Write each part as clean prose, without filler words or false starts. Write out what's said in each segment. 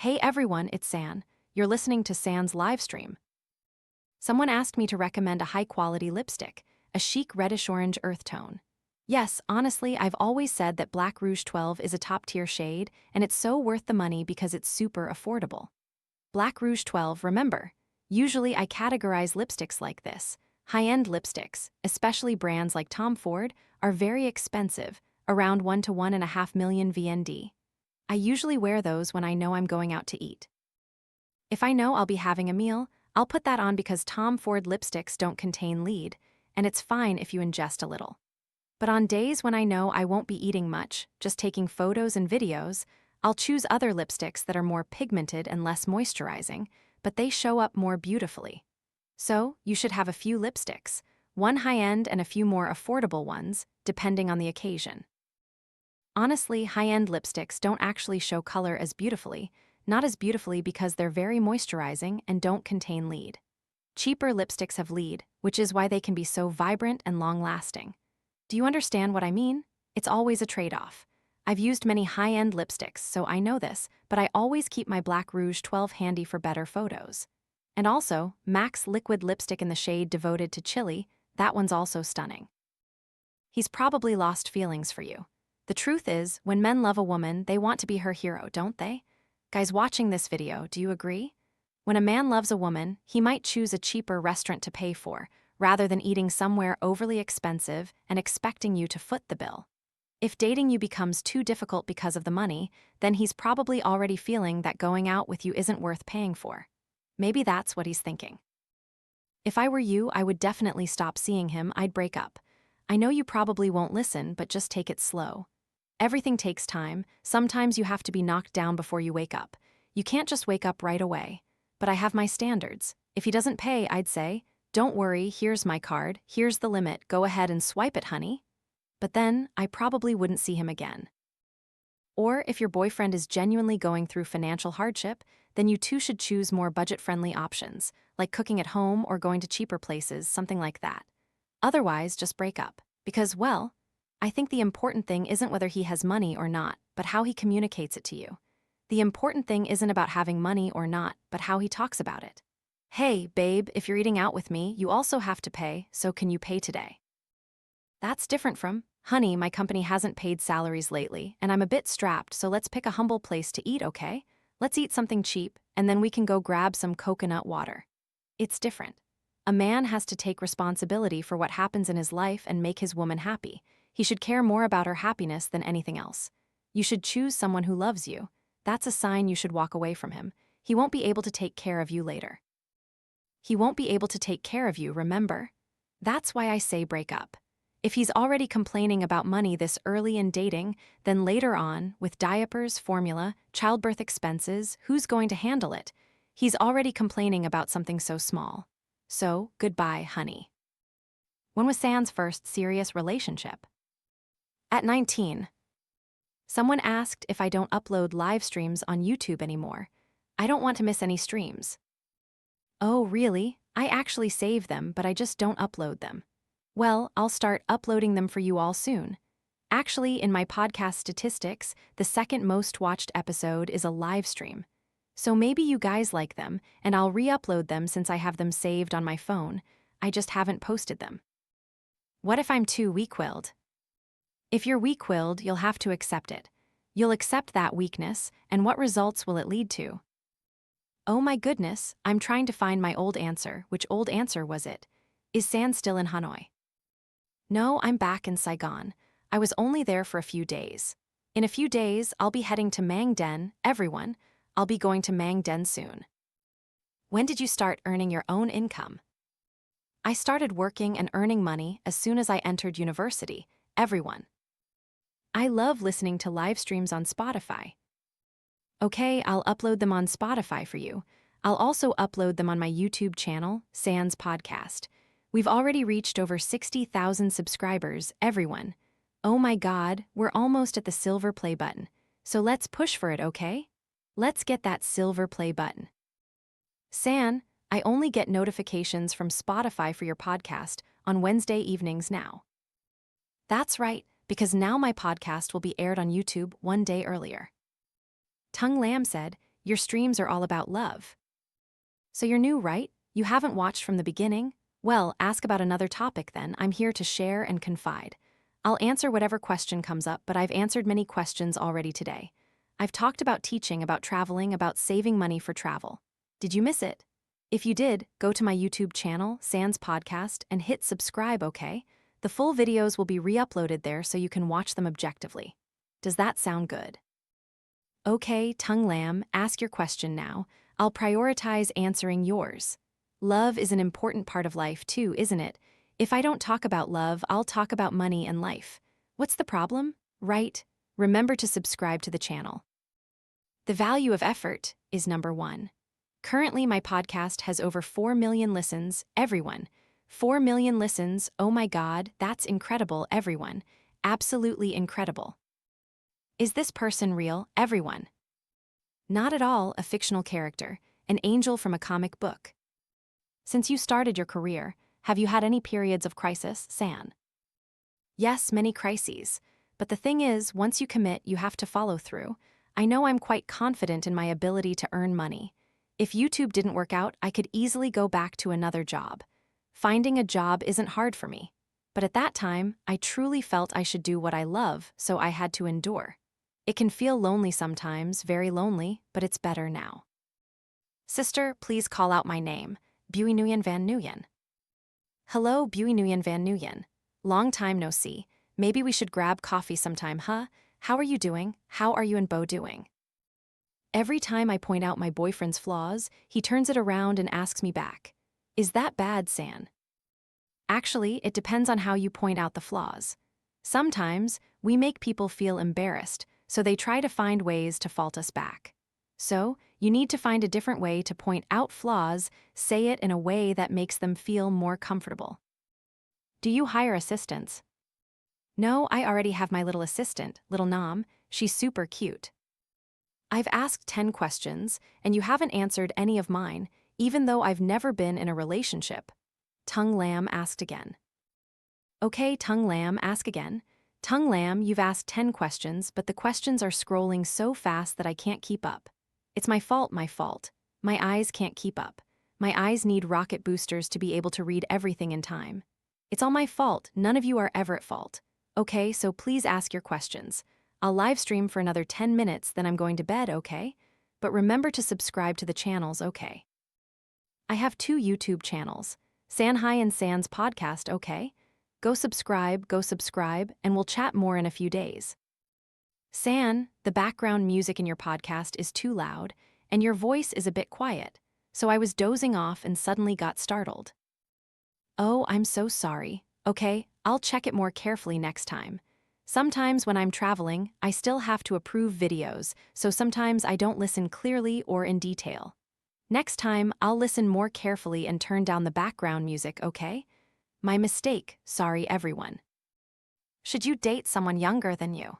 Hey everyone, it's San. You're listening to San's live stream. Someone asked me to recommend a high-quality lipstick, a chic reddish-orange earth tone. Yes, honestly, I've always said that Black Rouge 12 is a top-tier shade, and it's so worth the money because it's super affordable. Black Rouge 12, remember, usually I categorize lipsticks like this. High-end lipsticks, especially brands like Tom Ford, are very expensive, around 1 to 1.5 million VND. I usually wear those when I know I'm going out to eat. If I know I'll be having a meal, I'll put that on because Tom Ford lipsticks don't contain lead, and it's fine if you ingest a little. But on days when I know I won't be eating much, just taking photos and videos, I'll choose other lipsticks that are more pigmented and less moisturizing, but they show up more beautifully. So, you should have a few lipsticks, one high-end and a few more affordable ones, depending on the occasion. Honestly, high-end lipsticks don't actually show color as beautifully, not as beautifully because they're very moisturizing and don't contain lead. Cheaper lipsticks have lead, which is why they can be so vibrant and long-lasting. Do you understand what I mean? It's always a trade-off. I've used many high-end lipsticks, so I know this, but I always keep my Black Rouge 12 handy for better photos. And also, MAC's liquid lipstick in the shade devoted to chili, that one's also stunning. He's probably lost feelings for you. The truth is, when men love a woman, they want to be her hero, don't they? Guys watching this video, do you agree? When a man loves a woman, he might choose a cheaper restaurant to pay for, rather than eating somewhere overly expensive and expecting you to foot the bill. If dating you becomes too difficult because of the money, then he's probably already feeling that going out with you isn't worth paying for. Maybe that's what he's thinking. If I were you, I would definitely stop seeing him. I'd break up. I know you probably won't listen, but just take it slow. Everything takes time. Sometimes you have to be knocked down before you wake up. You can't just wake up right away. But I have my standards. If he doesn't pay, I'd say, "Don't worry, here's my card, here's the limit, go ahead and swipe it, honey." But then, I probably wouldn't see him again. Or if your boyfriend is genuinely going through financial hardship, then you two should choose more budget-friendly options, like cooking at home or going to cheaper places, something like that. Otherwise, just break up. Because, well, I think the important thing isn't whether he has money or not, but how he communicates it to you. The important thing isn't about having money or not, but how he talks about it. "Hey, babe, if you're eating out with me, you also have to pay, so can you pay today?" That's different from, "Honey, my company hasn't paid salaries lately, and I'm a bit strapped, so let's pick a humble place to eat, okay? Let's eat something cheap, and then we can go grab some coconut water." It's different. A man has to take responsibility for what happens in his life and make his woman happy. He should care more about her happiness than anything else. You should choose someone who loves you. That's a sign you should walk away from him. He won't be able to take care of you later. He won't be able to take care of you, remember? That's why I say break up. If he's already complaining about money this early in dating, then later on, with diapers, formula, childbirth expenses, who's going to handle it? He's already complaining about something so small. So, goodbye, honey. When was San's first serious relationship? At 19. Someone asked if I don't upload live streams on YouTube anymore. I don't want to miss any streams. Oh, really? I actually save them, but I just don't upload them. Well, I'll start uploading them for you all soon. Actually, in my podcast statistics, the second most watched episode is a live stream. So maybe you guys like them, and I'll re-upload them since I have them saved on my phone. I just haven't posted them. What if I'm too weak-willed? If you're weak-willed, you'll have to accept it. You'll accept that weakness, and what results will it lead to? Oh my goodness, I'm trying to find my old answer. Which old answer was it? Is San still in Hanoi? No, I'm back in Saigon. I was only there for a few days. In a few days, I'll be heading to Mang Den. Everyone, I'll be going to Mang Den soon. When did you start earning your own income? I started working and earning money as soon as I entered university. Everyone. I love listening to live streams on Spotify. Okay, I'll upload them on Spotify for you. I'll also upload them on my YouTube channel, Sans Podcast. We've already reached over 60,000 subscribers, everyone. Oh my God, we're almost at the silver play button. So let's push for it, okay? Let's get that silver play button. San, I only get notifications from Spotify for your podcast on Wednesday evenings now. That's right, because now my podcast will be aired on YouTube one day earlier. Tung Lam said, Your streams are all about love. So you're new, right? You haven't watched from the beginning? Well, ask about another topic then. I'm here to share and confide. I'll answer whatever question comes up, but I've answered many questions already today. I've talked about teaching, about traveling, about saving money for travel. Did you miss it? If you did, go to my YouTube channel, Sans Podcast, and hit subscribe, okay? The full videos will be re-uploaded there so you can watch them objectively. Does that sound good? Okay, tongue lamb, ask your question now. I'll prioritize answering yours. Love is an important part of life too, isn't it? If I don't talk about love, I'll talk about money and life. What's the problem? Right? Remember to subscribe to the channel. The value of effort is number 1. Currently, my podcast has over 4 million listens, everyone. 4 million listens, oh my God, that's incredible, everyone. Absolutely incredible. Is this person real, everyone? Not at all a fictional character, an angel from a comic book. Since you started your career, have you had any periods of crisis, San? Yes, many crises. But the thing is, once you commit, you have to follow through. I know I'm quite confident in my ability to earn money. If YouTube didn't work out, I could easily go back to another job. Finding a job isn't hard for me. But at that time, I truly felt I should do what I love, so I had to endure. It can feel lonely sometimes, very lonely, but it's better now. Sister, please call out my name, Buey Nguyen Van Nguyen. Hello, Buey Nguyen Van Nguyen. Long time no see. Maybe we should grab coffee sometime, huh? How are you doing? How are you and Bo doing? Every time I point out my boyfriend's flaws, he turns it around and asks me back. Is that bad, San? Actually, it depends on how you point out the flaws. Sometimes, we make people feel embarrassed, so they try to find ways to fault us back. So, you need to find a different way to point out flaws, say it in a way that makes them feel more comfortable. Do you hire assistants? No, I already have my little assistant, little Nam. She's super cute. I've asked 10 questions, and you haven't answered any of mine, even though I've never been in a relationship. Tongue Lamb asked again. Okay, Tongue Lamb, ask again. Tongue Lamb, you've asked 10 questions, but the questions are scrolling so fast that I can't keep up. It's my fault, my fault. My eyes can't keep up. My eyes need rocket boosters to be able to read everything in time. It's all my fault, none of you are ever at fault. Okay, so please ask your questions. I'll live stream for another 10 minutes, then I'm going to bed, okay? But remember to subscribe to the channels, okay? I have 2 YouTube channels, Sanhai and Sans Podcast, okay? Go subscribe, and we'll chat more in a few days. San, the background music in your podcast is too loud, and your voice is a bit quiet, so I was dozing off and suddenly got startled. Oh, I'm so sorry. Okay, I'll check it more carefully next time. Sometimes when I'm traveling, I still have to approve videos, so sometimes I don't listen clearly or in detail. Next time, I'll listen more carefully and turn down the background music, okay? My mistake, sorry everyone. Should you date someone younger than you?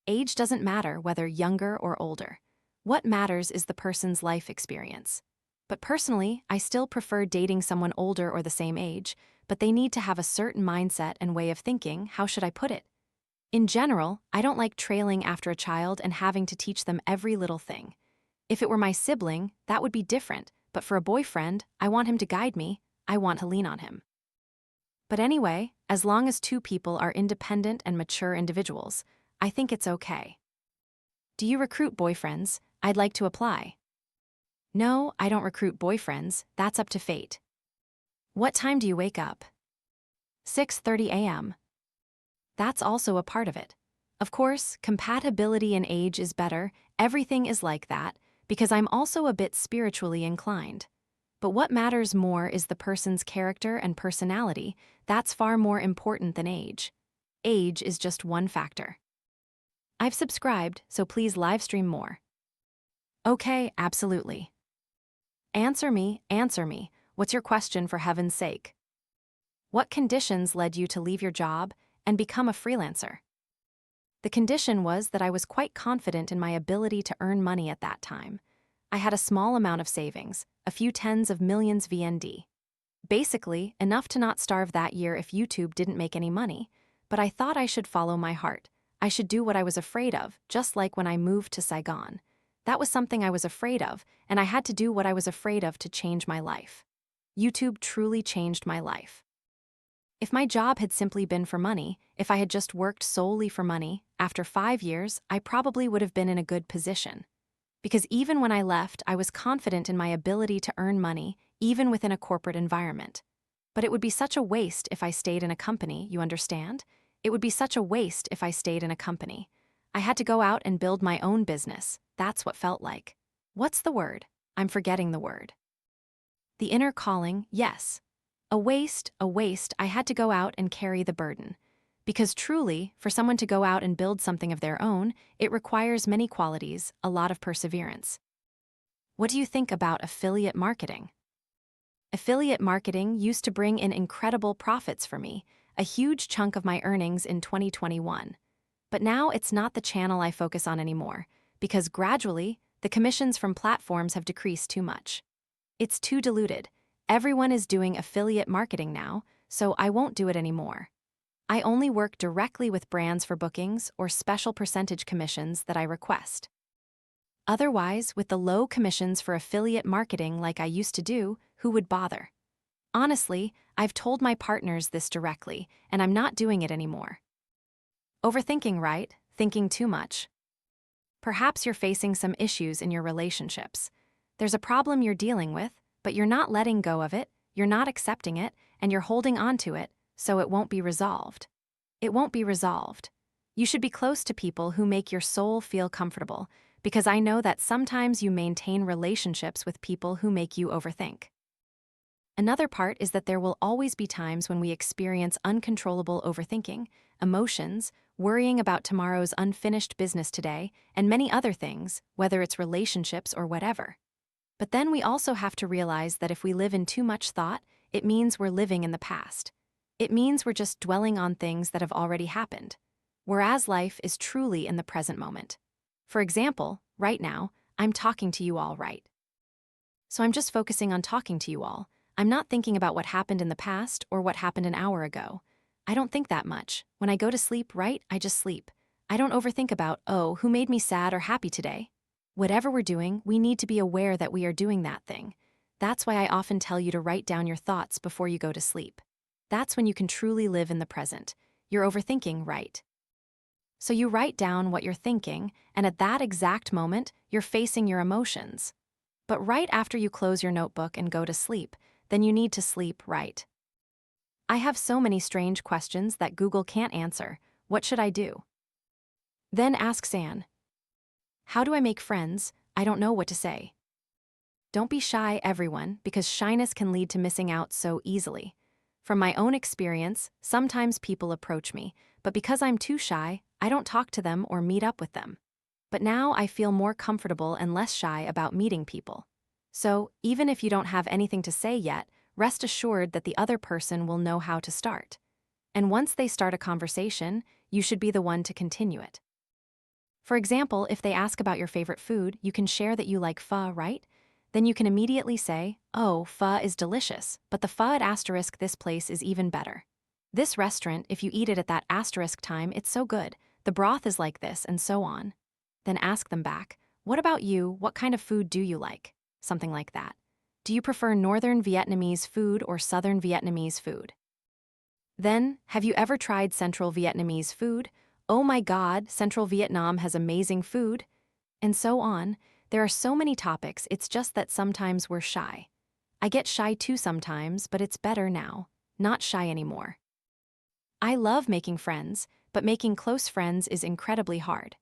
Age doesn't matter whether younger or older. What matters is the person's life experience. But personally, I still prefer dating someone older or the same age, but they need to have a certain mindset and way of thinking, how should I put it? In general, I don't like trailing after a child and having to teach them every little thing. If it were my sibling, that would be different, but for a boyfriend, I want him to guide me, I want to lean on him. But anyway, as long as 2 people are independent and mature individuals, I think it's okay. Do you recruit boyfriends? I'd like to apply. No, I don't recruit boyfriends, that's up to fate. What time do you wake up? 6:30 a.m. That's also a part of it. Of course, compatibility in age is better, everything is like that, because I'm also a bit spiritually inclined. But what matters more is the person's character and personality, that's far more important than age. Age is just one factor. I've subscribed, so please live stream more. Okay, absolutely. Answer me, what's your question for heaven's sake? What conditions led you to leave your job and become a freelancer? The condition was that I was quite confident in my ability to earn money at that time. I had a small amount of savings, a few tens of millions VND. Basically, enough to not starve that year if YouTube didn't make any money, but I thought I should follow my heart. I should do what I was afraid of, just like when I moved to Saigon. That was something I was afraid of, and I had to do what I was afraid of to change my life. YouTube truly changed my life. If my job had simply been for money, if I had just worked solely for money, after 5 years, I probably would have been in a good position. Because even when I left, I was confident in my ability to earn money, even within a corporate environment. But it would be such a waste if I stayed in a company, you understand? It would be such a waste if I stayed in a company. I had to go out and build my own business. That's what felt like. What's the word? I'm forgetting the word. The inner calling, yes. A waste, I had to go out and carry the burden. Because truly, for someone to go out and build something of their own, it requires many qualities, a lot of perseverance. What do you think about affiliate marketing? Affiliate marketing used to bring in incredible profits for me, a huge chunk of my earnings in 2021. But now it's not the channel I focus on anymore, because gradually, the commissions from platforms have decreased too much. It's too diluted. Everyone is doing affiliate marketing now, so I won't do it anymore. I only work directly with brands for bookings or special percentage commissions that I request. Otherwise, with the low commissions for affiliate marketing like I used to do, who would bother? Honestly, I've told my partners this directly, and I'm not doing it anymore. Overthinking, right? Thinking too much. Perhaps you're facing some issues in your relationships. There's a problem you're dealing with, but you're not letting go of it, you're not accepting it, and you're holding on to it, so it won't be resolved. It won't be resolved. You should be close to people who make your soul feel comfortable, because I know that sometimes you maintain relationships with people who make you overthink. Another part is that there will always be times when we experience uncontrollable overthinking, emotions, worrying about tomorrow's unfinished business today, and many other things, whether it's relationships or whatever. But then we also have to realize that if we live in too much thought, it means we're living in the past. It means we're just dwelling on things that have already happened. Whereas life is truly in the present moment. For example, right now, I'm talking to you all right. So I'm just focusing on talking to you all. I'm not thinking about what happened in the past or what happened an hour ago. I don't think that much. When I go to sleep, right, I just sleep. I don't overthink about, oh, who made me sad or happy today? Whatever we're doing, we need to be aware that we are doing that thing. That's why I often tell you to write down your thoughts before you go to sleep. That's when you can truly live in the present. You're overthinking, right? So you write down what you're thinking, and at that exact moment, you're facing your emotions. But right after you close your notebook and go to sleep, then you need to sleep right. I have so many strange questions that Google can't answer. What should I do? Then ask San. How do I make friends? I don't know what to say. Don't be shy, everyone, because shyness can lead to missing out so easily. From my own experience, sometimes people approach me, but because I'm too shy, I don't talk to them or meet up with them. But now I feel more comfortable and less shy about meeting people. So, even if you don't have anything to say yet, rest assured that the other person will know how to start. And once they start a conversation, you should be the one to continue it. For example, if they ask about your favorite food, you can share that you like pho, right? Then you can immediately say, oh, pho is delicious, but the pho at asterisk this place is even better. This restaurant, if you eat it at that asterisk time, it's so good. The broth is like this, and so on. Then ask them back, what about you? What kind of food do you like? Something like that. Do you prefer Northern Vietnamese food or Southern Vietnamese food? Then, have you ever tried Central Vietnamese food? Oh my God, Central Vietnam has amazing food. And so on. There are so many topics, it's just that sometimes we're shy. I get shy too sometimes, but it's better now. Not shy anymore. I love making friends, but making close friends is incredibly hard.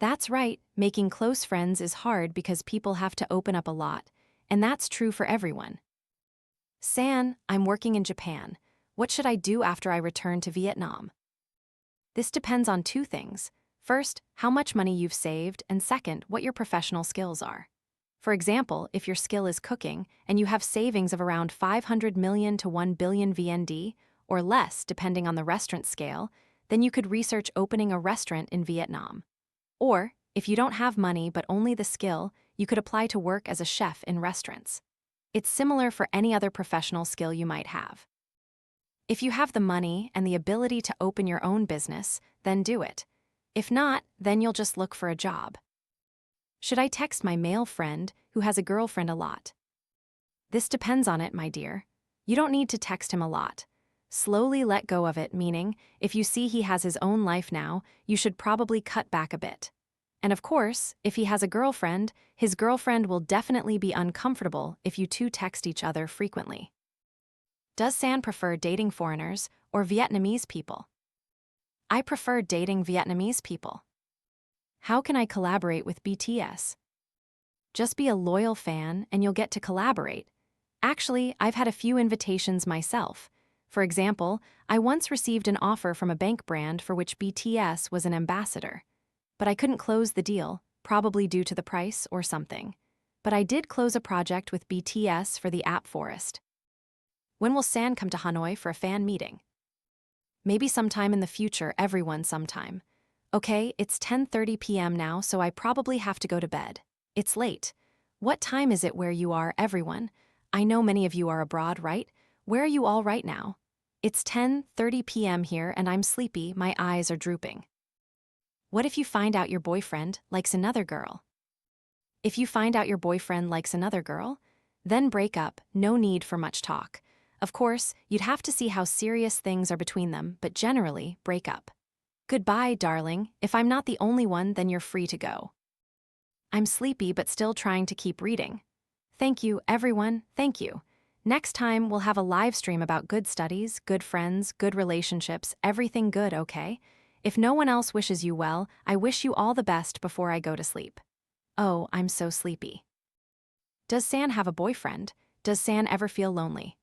That's right, making close friends is hard because people have to open up a lot, and that's true for everyone. San, I'm working in Japan. What should I do after I return to Vietnam? This depends on two things. First, how much money you've saved, and second, what your professional skills are. For example, if your skill is cooking, and you have savings of around 500 million to 1 billion VND, or less depending on the restaurant scale, then you could research opening a restaurant in Vietnam. Or, if you don't have money but only the skill, you could apply to work as a chef in restaurants. It's similar for any other professional skill you might have. If you have the money and the ability to open your own business, then do it. If not, then you'll just look for a job. Should I text my male friend who has a girlfriend a lot? This depends on it, my dear. You don't need to text him a lot. Slowly let go of it, meaning, if you see he has his own life now, you should probably cut back a bit. And of course, if he has a girlfriend, his girlfriend will definitely be uncomfortable if you two text each other frequently. Does San prefer dating foreigners or Vietnamese people? I prefer dating Vietnamese people. How can I collaborate with BTS? Just be a loyal fan and you'll get to collaborate. Actually, I've had a few invitations myself. For example, I once received an offer from a bank brand for which BTS was an ambassador. But I couldn't close the deal, probably due to the price or something. But I did close a project with BTS for the app Forest. When will San come to Hanoi for a fan meeting? Maybe sometime in the future, everyone sometime. Okay, it's 10:30 p.m. now, so I probably have to go to bed. It's late. What time is it where you are, everyone? I know many of you are abroad, right? Where are you all right now? It's 10:30 p.m. here and I'm sleepy, my eyes are drooping. What if you find out your boyfriend likes another girl? If you find out your boyfriend likes another girl, then break up, no need for much talk. Of course, you'd have to see how serious things are between them, but generally, break up. Goodbye, darling. If I'm not the only one, then you're free to go. I'm sleepy but still trying to keep reading. Thank you, everyone, thank you. Next time, we'll have a live stream about good studies, good friends, good relationships, everything good, okay? If no one else wishes you well, I wish you all the best before I go to sleep. Oh, I'm so sleepy. Does San have a boyfriend? Does San ever feel lonely?